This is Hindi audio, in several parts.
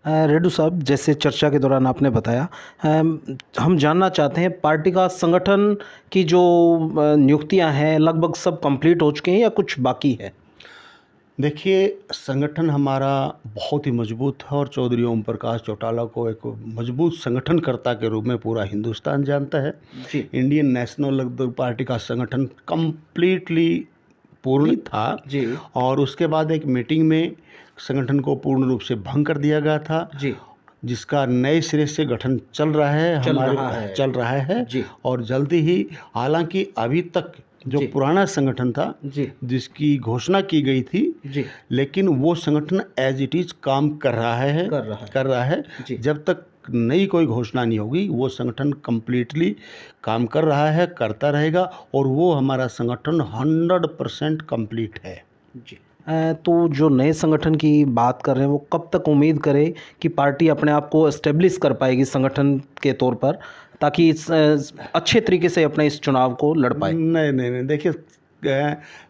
रेड्डू साहब, जैसे चर्चा के दौरान आपने बताया, हम जानना चाहते हैं पार्टी का संगठन की जो नियुक्तियां हैं लगभग सब कंप्लीट हो चुके हैं या कुछ बाकी है? देखिए, संगठन हमारा बहुत ही मजबूत है और चौधरी ओम प्रकाश चौटाला को एक मजबूत संगठनकर्ता के रूप में पूरा हिंदुस्तान जानता है। जी। इंडियन नेशनल लोकदल पार्टी का संगठन कंप्लीटली पूर्ण था जी। और उसके बाद एक मीटिंग में संगठन को पूर्ण रूप से भंग कर दिया गया था, जी। जिसका नए सिरे से गठन चल रहा है, चल रहा है जी। और जल्दी ही, हालांकि अभी तक जो जी। पुराना संगठन था जी। जिसकी घोषणा की गई थी, जी। लेकिन वो संगठन एज इट इज़ काम कर रहा है। जी। जब तक नई कोई घोषणा नहीं होगी वो संगठन कम्प्लीटली काम कर रहा है, करता रहेगा और वो हमारा संगठन 100% कंप्लीट है। जी। तो जो नए संगठन की बात कर रहे हैं वो कब तक उम्मीद करें कि पार्टी अपने आप को एस्टेब्लिश कर पाएगी संगठन के तौर पर, ताकि अच्छे तरीके से अपने इस चुनाव को लड़ पाए? नहीं, देखिए,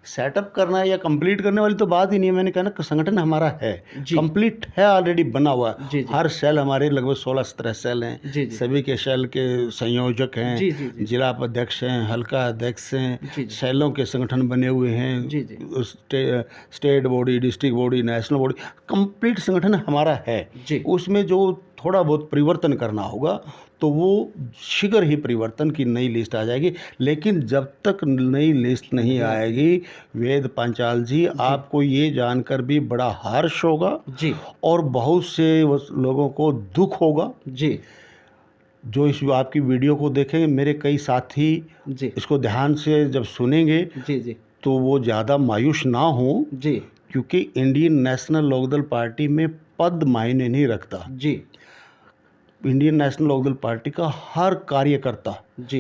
सेटअप करना या कंप्लीट करने वाली तो बात ही नहीं है। मैंने कहा ना, संगठन हमारा है, कंप्लीट है, ऑलरेडी बना हुआ है। जी, जी। हर सेल हमारे लगभग 16-17 सेल हैं। जी, जी। सभी के सेल के संयोजक हैं। जी, जी, जी। जिला अध्यक्ष हैं, हल्का अध्यक्ष हैं। जी, जी। सेलों के संगठन बने हुए हैं। जी, जी। State body, district body, national body, complete संगठन हमारा है। जी। उसमें जो थोड़ा बहुत परिवर्तन करना होगा तो वो शीघ्र ही परिवर्तन की नई लिस्ट आ जाएगी। लेकिन जब तक नई लिस्ट नहीं आएगी, वेद पांचाल जी, आपको ये जानकर भी बड़ा हर्ष होगा जी। और बहुत से लोगों को दुख होगा जी। जो इस आपकी वीडियो को देखेंगे। मेरे कई साथी जी। इसको ध्यान से जब सुनेंगे जी। जी। तो वो ज़्यादा मायूस ना हो, जी। क्योंकि इंडियन नेशनल लोकदल पार्टी में पद मायने नहीं रखता। जी। इंडियन नेशनल लोकदल पार्टी का हर कार्यकर्ता जी।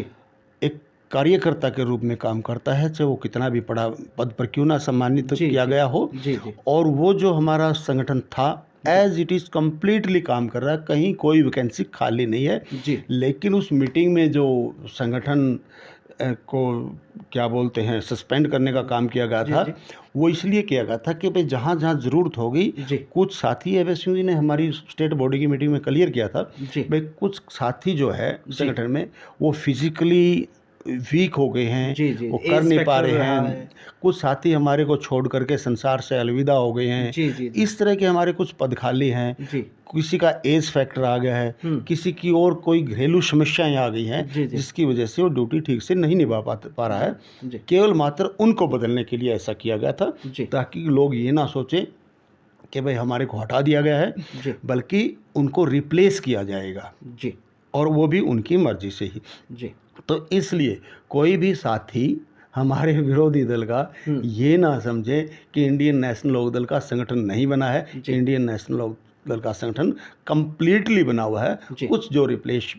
एक कार्यकर्ता के रूप में काम करता है, चाहे वो कितना भी बड़ा पद पर क्यों ना सम्मानित किया गया हो। जी। जी। और वो जो हमारा संगठन था एज इट इज़ कम्प्लीटली काम कर रहा है, कहीं कोई वैकेंसी खाली नहीं है। जी। लेकिन उस मीटिंग में जो संगठन को क्या बोलते हैं, सस्पेंड करने का काम किया गया था, वो इसलिए किया गया था कि भाई जहाँ जहाँ ज़रूरत होगी, कुछ साथी एवं सिंह जी ने हमारी स्टेट बॉडी की मीटिंग में क्लियर किया था, भाई कुछ साथी जो है संगठन में वो फिजिकली वीक हो गए हैं, वो कर नहीं पा रहे हैं। कुछ साथी हमारे को छोड़ करके संसार से अलविदा हो गए हैं। इस तरह के हमारे कुछ पद खाली हैं। किसी का एज फैक्टर आ गया है, किसी की और कोई घरेलू समस्याएं आ गई हैं, जिसकी वजह से वो ड्यूटी ठीक से नहीं निभा पा रहा है। केवल मात्र उनको बदलने के लिए ऐसा किया गया था, ताकि लोग ये ना सोचें कि भाई हमारे को हटा दिया गया है, बल्कि उनको रिप्लेस किया जाएगा जी, और वो भी उनकी मर्जी से ही जी। तो इसलिए कोई भी साथी हमारे विरोधी दल का ये ना समझे कि इंडियन नेशनल लोकदल का संगठन नहीं बना है। इंडियन नेशनल लोकदल का संगठन कंप्लीटली बना हुआ है। कुछ जो रिप्लेस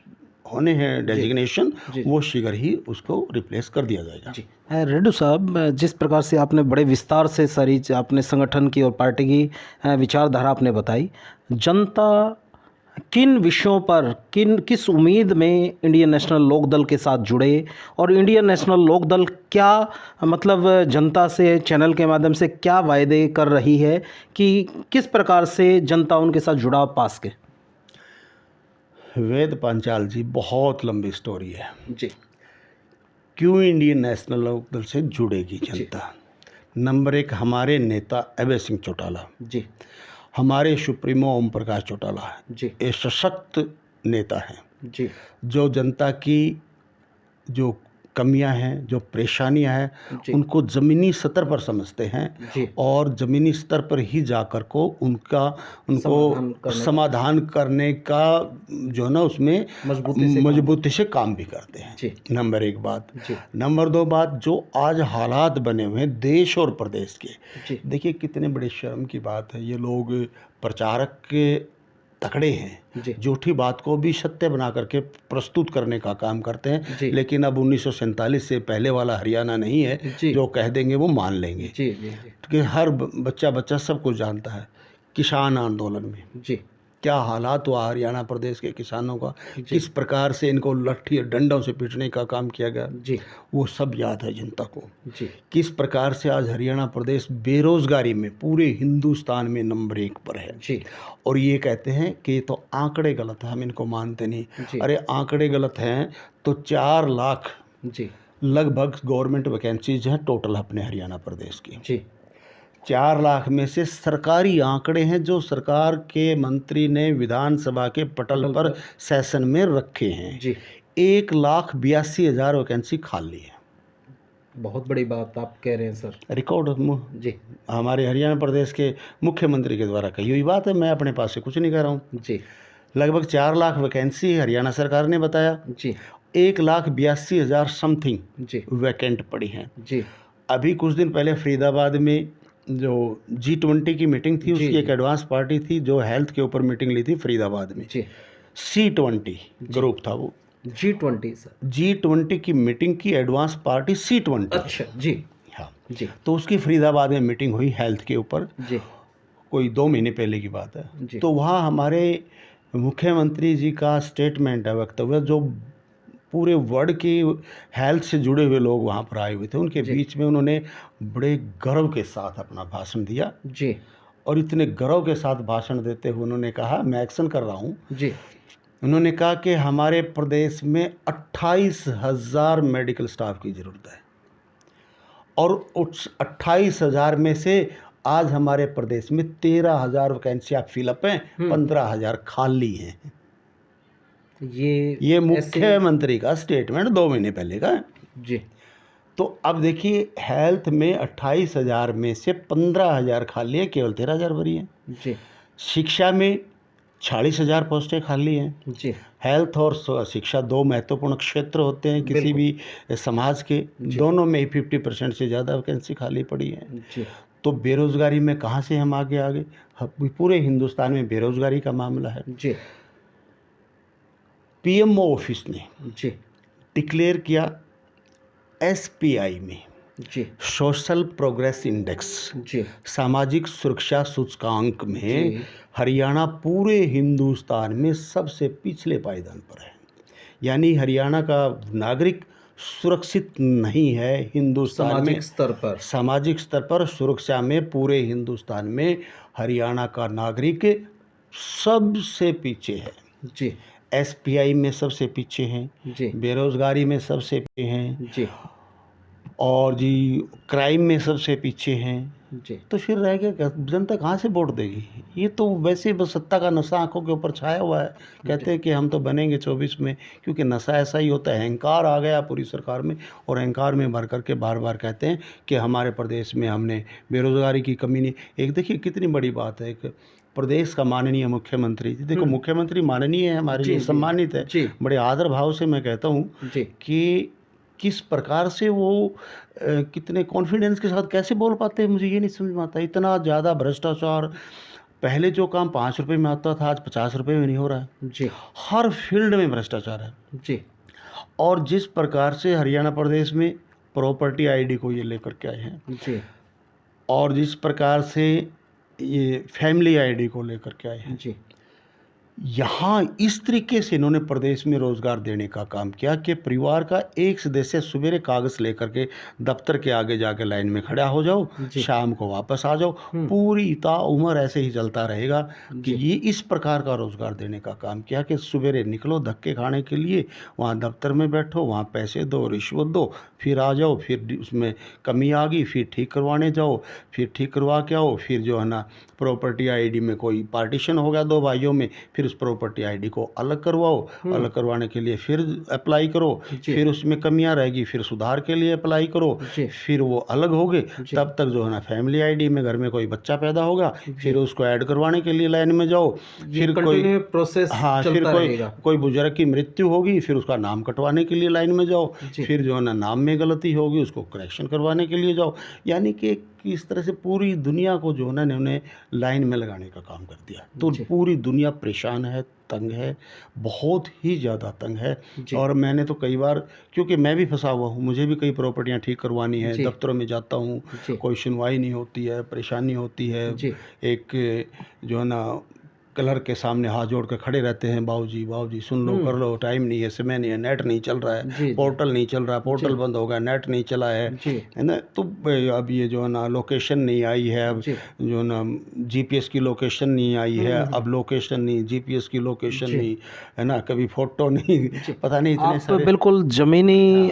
होने हैं डेजिग्नेशन, वो शीघ्र ही उसको रिप्लेस कर दिया जाएगा जी। रेड्डू साहब, जिस प्रकार से आपने बड़े विस्तार से सारी अपने संगठन की और पार्टी की विचारधारा आपने बताई, जनता किन विषयों पर किस उम्मीद में इंडियन नेशनल लोकदल के साथ जुड़े, और इंडियन नेशनल लोकदल क्या मतलब जनता से चैनल के माध्यम से क्या वायदे कर रही है कि किस प्रकार से जनता उनके साथ जुड़ाव पा सके? वेद पांचाल जी, बहुत लंबी स्टोरी है जी। क्यों इंडियन नेशनल लोकदल से जुड़ेगी जनता? नंबर एक, हमारे नेता अभय सिंह चौटाला जी, हमारे सुप्रीमो ओम प्रकाश चौटाला जी, एक सशक्त नेता हैं जी, जो जनता की जो कमियां हैं, जो परेशानियां हैं, उनको ज़मीनी स्तर पर समझते हैं और ज़मीनी स्तर पर ही जाकर को उनको समाधान करने का जो है ना, उसमें मजबूती से काम भी करते हैं। नंबर एक बात। नंबर दो बात, जो आज हालात बने हुए हैं देश और प्रदेश के, देखिए कितने बड़े शर्म की बात है। ये लोग प्रचारक के तकड़े हैं, झूठी बात को भी सत्य बना करके प्रस्तुत करने का काम करते हैं। लेकिन अब 1947 से पहले वाला हरियाणा नहीं है, जो कह देंगे वो मान लेंगे कि हर बच्चा सब कुछ जानता है। किसान आंदोलन में क्या हालात हुआ हरियाणा प्रदेश के किसानों का, किस प्रकार से इनको लट्ठी और डंडों से पीटने का काम किया गया जी, वो सब याद है जनता को। जी, किस प्रकार से आज हरियाणा प्रदेश बेरोजगारी में पूरे हिंदुस्तान में नंबर 1 पर है। जी, और ये कहते हैं कि ये तो आंकड़े गलत है, हम इनको मानते नहीं। जी, अरे आंकड़े गलत हैं तो 4 लाख जी, लगभग गवर्नमेंट वैकेंसीज हैं टोटल अपने हरियाणा प्रदेश की। जी, 4 लाख में से सरकारी आंकड़े हैं जो सरकार के मंत्री ने विधानसभा के पटल पर सेशन में रखे हैं। जी, 1,82,000 वैकेंसी खाली है। बहुत बड़ी बात आप कह रहे हैं सर। रिकॉर्ड जी, हमारे हरियाणा प्रदेश के मुख्यमंत्री के द्वारा कही हुई बात है, मैं अपने पास से कुछ नहीं कह रहा हूँ। जी, लगभग 4 लाख वैकेंसी हरियाणा सरकार ने बताया, जी, 1,82,000 समथिंग जी, वैकेंट पड़ी हैं। जी, अभी कुछ दिन पहले फरीदाबाद में जो G20 की मीटिंग थी, उसकी एक एडवांस पार्टी थी जो हेल्थ के ऊपर मीटिंग ली थी फरीदाबाद में। जी, C20 ग्रुप था वो। G20 sir. G20 की मीटिंग की एडवांस पार्टी C20। अच्छा, जी, हाँ, जी, तो उसकी फरीदाबाद में मीटिंग हुई हेल्थ के ऊपर, जी, कोई 2 महीने पहले की बात है। जी, तो वहाँ हमारे मुख्यमंत्री जी का स्टेटमेंट है, वक्तव्य, जो पूरे वर्ल्ड की हेल्थ से जुड़े हुए लोग वहाँ पर आए हुए थे, उनके बीच में उन्होंने बड़े गर्व के साथ अपना भाषण दिया। जी, और इतने गर्व के साथ भाषण देते हुए उन्होंने कहा, मैं एक्शन कर रहा हूँ, जी, उन्होंने कहा कि हमारे प्रदेश में 28,000 मेडिकल स्टाफ की ज़रूरत है और उस 28,000 में से आज हमारे प्रदेश में 13,000 वैकेंसी फिलअप हैं, 15,000 खाली हैं। ये मुख्यमंत्री का स्टेटमेंट 2 महीने पहले का है। जी, तो अब देखिए, हेल्थ में 28,000 में से 15,000 खाली है, केवल 13,000 भरी हैं। जी, शिक्षा में 40,000 पोस्टें खाली हैं। जी, हेल्थ और शिक्षा 2 महत्वपूर्ण क्षेत्र होते हैं किसी भी समाज के, दोनों में ही 50% से ज़्यादा वैकेंसी खाली पड़ी है। जी, तो बेरोजगारी में कहाँ से हम आगे पूरे हिंदुस्तान में बेरोजगारी का मामला है। जी, पीएमओ ऑफिस ने जी, डिक्लेयर किया SPI में, जी, सोशल प्रोग्रेस इंडेक्स, जी, सामाजिक सुरक्षा सूचकांक में जी, हरियाणा पूरे हिंदुस्तान में सबसे पिछले पायदान पर है। यानी हरियाणा का नागरिक सुरक्षित नहीं है हिंदुस्तान में। सामाजिक स्तर पर सुरक्षा में पूरे हिंदुस्तान में हरियाणा का नागरिक सबसे पीछे है। जी, SPI में सबसे पीछे हैं, जी, बेरोजगारी में सबसे पीछे हैं, जी, और जी क्राइम में सबसे पीछे हैं। जी, तो फिर रह गया, जनता कहाँ से वोट देगी? ये तो वैसे बस सत्ता का नशा आंखों के ऊपर छाया हुआ है। कहते हैं कि हम तो बनेंगे 24 में, क्योंकि नशा ऐसा ही होता है, अहंकार आ गया पूरी सरकार में, और अहंकार में भर करके बार बार कहते हैं कि हमारे प्रदेश में हमने बेरोजगारी की कमी नहीं। एक देखिए कितनी बड़ी बात है, एक प्रदेश का माननीय मुख्यमंत्री, देखो मुख्यमंत्री माननीय है, हमारे लिए सम्मानित है, बड़े आदर भाव से मैं कहता हूँ कि किस प्रकार से वो कितने कॉन्फिडेंस के साथ कैसे बोल पाते हैं, मुझे ये नहीं समझ में आता। इतना ज़्यादा भ्रष्टाचार, पहले जो काम 5 रुपये में आता था आज 50 रुपये में नहीं हो रहा है। जी, हर फील्ड में भ्रष्टाचार है। जी, और जिस प्रकार से हरियाणा प्रदेश में प्रॉपर्टी ID को ये लेकर के आए हैं, जी, और जिस प्रकार से ये फैमिली ID को लेकर के आए हैं, जी, यहाँ इस तरीके से इन्होंने प्रदेश में रोजगार देने का काम किया कि परिवार का एक सदस्य सवेरे कागज लेकर के दफ्तर के आगे जाके लाइन में खड़ा हो जाओ, शाम को वापस आ जाओ, पूरी ताउम्र ऐसे ही चलता रहेगा। कि ये इस प्रकार का रोजगार देने का काम किया कि सवेरे निकलो धक्के खाने के लिए, वहाँ दफ्तर में बैठो, वहाँ पैसे दो, रिश्वत दो, फिर आ जाओ, फिर उसमें कमी आ गई, फिर ठीक करवाने जाओ, फिर ठीक करवा के आओ, फिर जो है ना प्रॉपर्टी ID में कोई पार्टीशन हो गया 2 भाइयों में, फिर उस प्रॉपर्टी ID को अलग करवाओ, अलग करवाने के लिए फिर अप्लाई करो, फिर उसमें कमियां रहेगी, फिर सुधार के लिए अप्लाई करो, फिर वो अलग हो गए, तब तक जो है ना फैमिली ID में घर में कोई बच्चा पैदा होगा, फिर उसको ऐड करवाने के लिए लाइन में जाओ, फिर कोई प्रोसेस, हाँ, फिर कोई बुजुर्ग की मृत्यु होगी, फिर उसका नाम कटवाने के लिए लाइन में जाओ, फिर जो है ना नाम में गलती होगी उसको करेक्शन करवाने के लिए जाओ। यानी कि इस तरह से पूरी दुनिया को जो है ना इन्होंने लाइन में लगाने का काम कर दिया। तो पूरी दुनिया परेशान है, तंग है, बहुत ही ज़्यादा तंग है। और मैंने तो कई बार, क्योंकि मैं भी फंसा हुआ हूँ, मुझे भी कई प्रॉपर्टियाँ ठीक करवानी है, दफ्तरों में जाता हूँ, कोई सुनवाई नहीं होती है, परेशानी होती है। एक जो है ना क्लर्क के सामने हाथ जोड़ कर खड़े रहते हैं, बाबूजी बाबूजी सुन लो, कर लो, टाइम नहीं है, समय नहीं है, नेट नहीं चल रहा है, पोर्टल नहीं चल रहा है, पोर्टल बंद हो गया, नेट नहीं चला है ना। तो अब ये जो है ना लोकेशन नहीं आई है, अब जो ना जीपीएस की लोकेशन नहीं आई है, अब लोकेशन नहीं, जीपीएस की लोकेशन नहीं है ना, कभी फोटो नहीं, पता नहीं इतने सारे। बिल्कुल ज़मीनी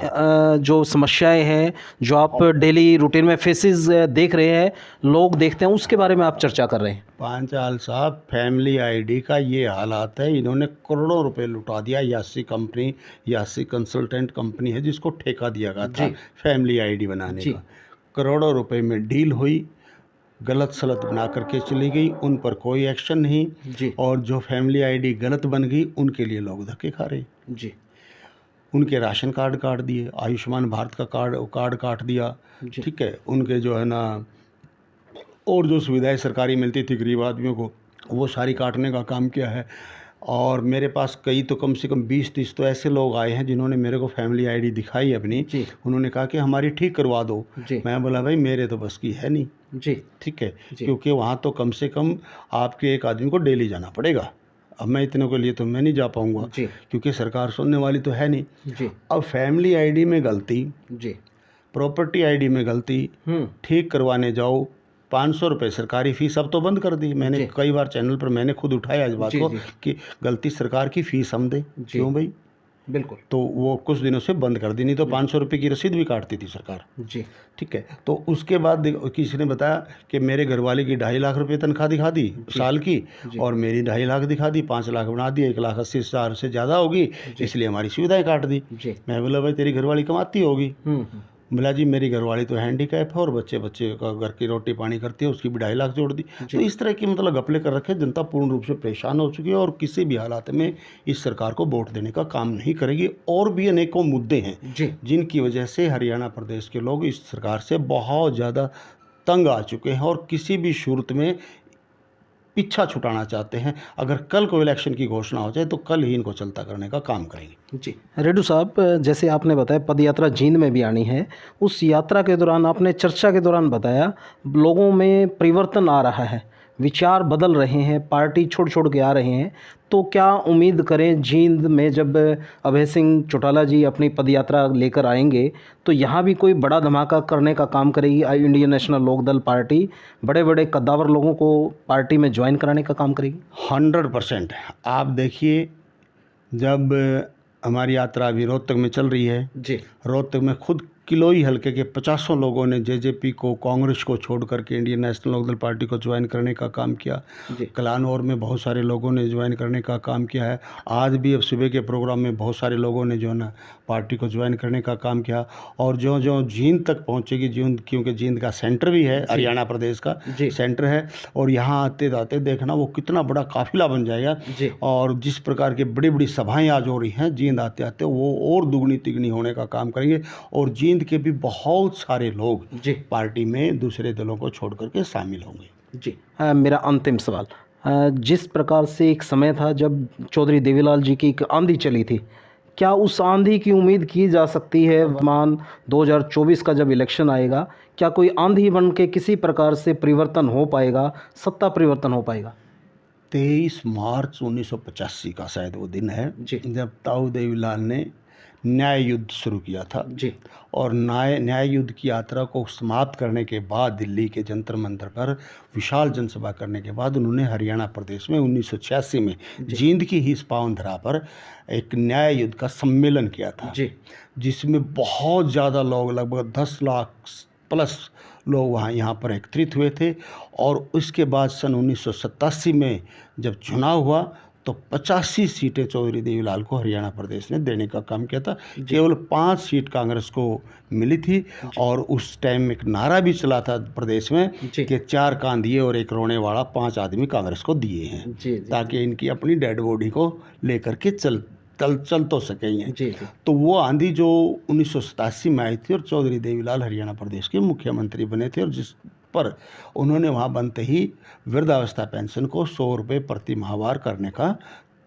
जो समस्याएं हैं जो आप डेली रूटीन में फेसेस देख रहे हैं, लोग देखते हैं, उसके बारे में आप चर्चा कर रहे हैं। पांचाल साहब, फैमिली आईडी का ये हालात है, इन्होंने करोड़ों रुपए लुटा दिया। यासी कंपनी, यासी कंसल्टेंट कंपनी है जिसको ठेका दिया गया था फैमिली आईडी बनाने का, करोड़ों रुपए में डील हुई, गलत सलत बना करके चली गई, उन पर कोई एक्शन नहीं, और जो फैमिली आईडी गलत बन गई उनके लिए लोग धक्के खा रहे जी। उनके राशन कार्ड काट दिए, आयुष्मान भारत का कार्ड काट दिया, ठीक है, उनके जो है ना और जो सुविधाएं सरकारी मिलती थी गरीब आदमियों को वो सारी काटने का काम किया है। और मेरे पास कम से कम 20-30 तो ऐसे लोग आए हैं जिन्होंने मेरे को फैमिली आईडी दिखाई अपनी, उन्होंने कहा कि हमारी ठीक करवा दो। मैं बोला भाई मेरे तो बस की है नहीं जी, ठीक है, क्योंकि वहाँ तो कम से कम आपके एक आदमी को डेली जाना पड़ेगा। अब मैं इतने के लिए तो मैं नहीं जा पाऊँगा क्योंकि सरकार सुनने वाली तो है नहीं। अब फैमिली आईडी में गलती, प्रॉपर्टी आईडी में गलती, ठीक करवाने जाओ 500 रुपये सरकारी फ़ीस अब तो बंद कर दी। मैंने कई बार चैनल पर मैंने खुद उठाया इस बात को कि गलती सरकार की फ़ीस हम दें, क्यों भाई, बिल्कुल, तो वो कुछ दिनों से बंद कर दी, नहीं तो 500 रुपये की रसीद भी काटती थी सरकार जी, ठीक है। तो उसके बाद किसी ने बताया कि मेरे घरवाले की 2.5 लाख रुपये तनख्वाह दिखा दी साल की, और मेरी 2.5 लाख दिखा दी, 5 लाख बना दी, 1,80,000 से ज़्यादा होगी, इसलिए हमारी सुविधाएँ काट दी। मैं बोला भाई तेरी घरवाली कमाती होगी, बोला जी मेरी घरवाली तो हैंडीकैप है और बच्चे का घर की रोटी पानी करती है, उसकी भी 2.5 लाख जोड़ दी। तो इस तरह की मतलब घपले कर रखे, जनता पूर्ण रूप से परेशान हो चुकी है और किसी भी हालात में इस सरकार को वोट देने का काम नहीं करेगी। और भी अनेकों मुद्दे हैं जिनकी वजह से हरियाणा प्रदेश के लोग इस सरकार से बहुत ज़्यादा तंग आ चुके हैं और किसी भी सूरत में पीछा छुटाना चाहते हैं। अगर कल को इलेक्शन की घोषणा हो जाए तो कल ही इनको चलता करने का काम करेंगे जी। रेड्डू साहब, जैसे आपने बताया पद यात्रा जींद में भी आनी है, उस यात्रा के दौरान आपने चर्चा के दौरान बताया लोगों में परिवर्तन आ रहा है, विचार बदल रहे हैं, पार्टी छोड़ के आ रहे हैं, तो क्या उम्मीद करें जींद में जब अभय सिंह चौटाला जी अपनी पदयात्रा लेकर आएंगे तो यहाँ भी कोई बड़ा धमाका करने का काम करेगी इंडियन नेशनल लोकदल पार्टी, बड़े कद्दावर लोगों को पार्टी में ज्वाइन कराने का काम करेगी? 100%। आप देखिए, जब हमारी यात्रा अभी रोहतक में चल रही है जी, रोहतक में खुद किलोई हल्के के 50 लोगों ने जेजेपी को, कांग्रेस को छोड़ करके इंडियन नेशनल लोकदल पार्टी को ज्वाइन करने का काम किया। कलानौर में बहुत सारे लोगों ने ज्वाइन करने का काम किया है। आज भी अब सुबह के प्रोग्राम में बहुत सारे लोगों ने जो है ना पार्टी को ज्वाइन करने का काम किया। और जो जींद तक पहुंचेगी, जींद क्योंकि जींद का सेंटर भी है, हरियाणा प्रदेश का सेंटर है, और यहाँ आते जाते देखना वो कितना बड़ा काफिला बन जाएगा। और जिस प्रकार की बड़ी बड़ी सभाएँ आज हो रही हैं जींद आते आते, वो और दुगनी तिगनी होने का काम करेंगे। और जींद के भी बहुत सारे लोग पार्टी में दूसरे दलों को छोड़ करके शामिल होंगे जी। मेरा अंतिम सवाल, जिस प्रकार से एक समय था जब चौधरी देवीलाल जी की एक आंधी चली थी, क्या उस आंधी की उम्मीद की जा सकती है वर्तमान 2024 का जब इलेक्शन आएगा? क्या कोई आंधी बन के किसी प्रकार से परिवर्तन हो पाएगा, सत्ता परिवर्तन हो पाएगा? 23 मार्च 1985 का शायद वो दिन है जब ताऊ देवीलाल ने न्याय युद्ध शुरू किया था जी। और न्याय युद्ध की यात्रा को समाप्त करने के बाद दिल्ली के जंतर मंतर पर विशाल जनसभा करने के बाद उन्होंने हरियाणा प्रदेश में 1986 में जींद की ही इस पावन धरा पर एक न्याय युद्ध का सम्मेलन किया था जी, जिसमें बहुत ज़्यादा लोग, लगभग 10 लाख प्लस लोग यहाँ पर एकत्रित हुए थे। और उसके बाद सन 1987 में जब चुनाव हुआ तो 85 सीटें चौधरी देवीलाल को हरियाणा प्रदेश ने देने का काम किया था। केवल 5 सीट कांग्रेस को मिली थी। और उस टाइम एक नारा भी चला था प्रदेश में कि 4 कांधिए और 1 रोने वाला 5 आदमी कांग्रेस को दिए हैं ताकि इनकी अपनी डेड बॉडी को लेकर के चल तो सकेंगे। तो वो आंधी जो 1987 में आई थी और चौधरी देवीलाल हरियाणा प्रदेश के मुख्यमंत्री बने थे, और जिस पर उन्होंने वहाँ बनते ही वृद्धावस्था पेंशन को 100 रुपये प्रति माहवार करने का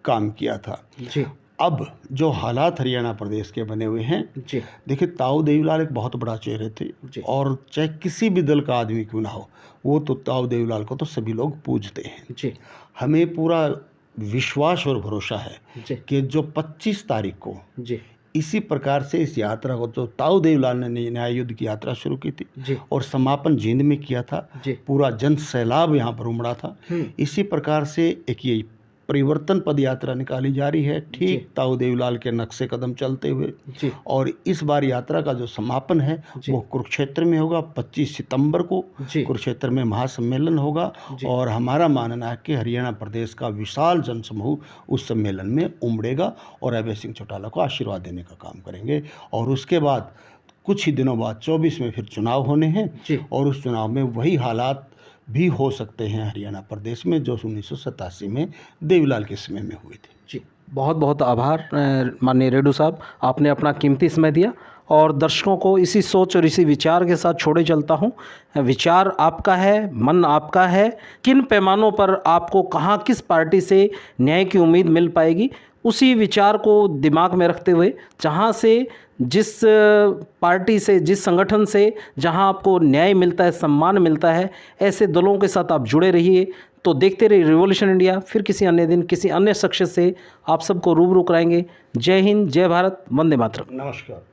काम किया था जी। अब जो हालात हरियाणा प्रदेश के बने हुए हैं जी, देखिए ताऊ देवीलाल एक बहुत बड़ा चेहरे थे और चाहे किसी भी दल का आदमी क्यों ना हो, वो तो ताऊ देवीलाल को तो सभी लोग पूजते हैं जी। हमें पूरा विश्वास और भरोसा है जी कि जो 25 तारीख को जी इसी प्रकार से इस यात्रा को, जो ताऊ देवलाल ने न्याय युद्ध की यात्रा शुरू की थी जी और समापन जींद में किया था, जी पूरा जन सैलाब यहाँ पर उमड़ा था, इसी प्रकार से एक ये परिवर्तन पद यात्रा निकाली जा रही है, ठीक ताऊ देवलाल के नक्शे कदम चलते हुए। जी और इस बार यात्रा का जो समापन है वो कुरुक्षेत्र में होगा 25 सितंबर को। जी कुरुक्षेत्र में महासम्मेलन होगा और हमारा मानना है कि हरियाणा प्रदेश का विशाल जनसमूह उस सम्मेलन में उमड़ेगा और अभय सिंह चौटाला को आशीर्वाद देने का काम करेंगे। और उसके बाद कुछ ही दिनों बाद 24 में फिर चुनाव होने हैं और उस चुनाव में वही हालात भी हो सकते हैं हरियाणा प्रदेश में जो 1987 में देवीलाल के समय में हुए थे। जी, बहुत बहुत आभार माननीय रेड्डू साहब, आपने अपना कीमती समय दिया और दर्शकों को इसी सोच और इसी विचार के साथ छोड़े चलता हूँ। विचार आपका है, मन आपका है, किन पैमानों पर आपको कहाँ किस पार्टी से न्याय की उम्मीद मिल पाएगी, उसी विचार को दिमाग में रखते हुए जहाँ से जिस पार्टी से जिस संगठन से जहाँ आपको न्याय मिलता है, सम्मान मिलता है, ऐसे दलों के साथ आप जुड़े रहिए। तो देखते रहिए रिवॉल्यूशन इंडिया। फिर किसी अन्य दिन किसी अन्य शख्स से आप सबको रूबरू कराएंगे। जय हिंद, जय भारत, वंदे मातरम। नमस्कार।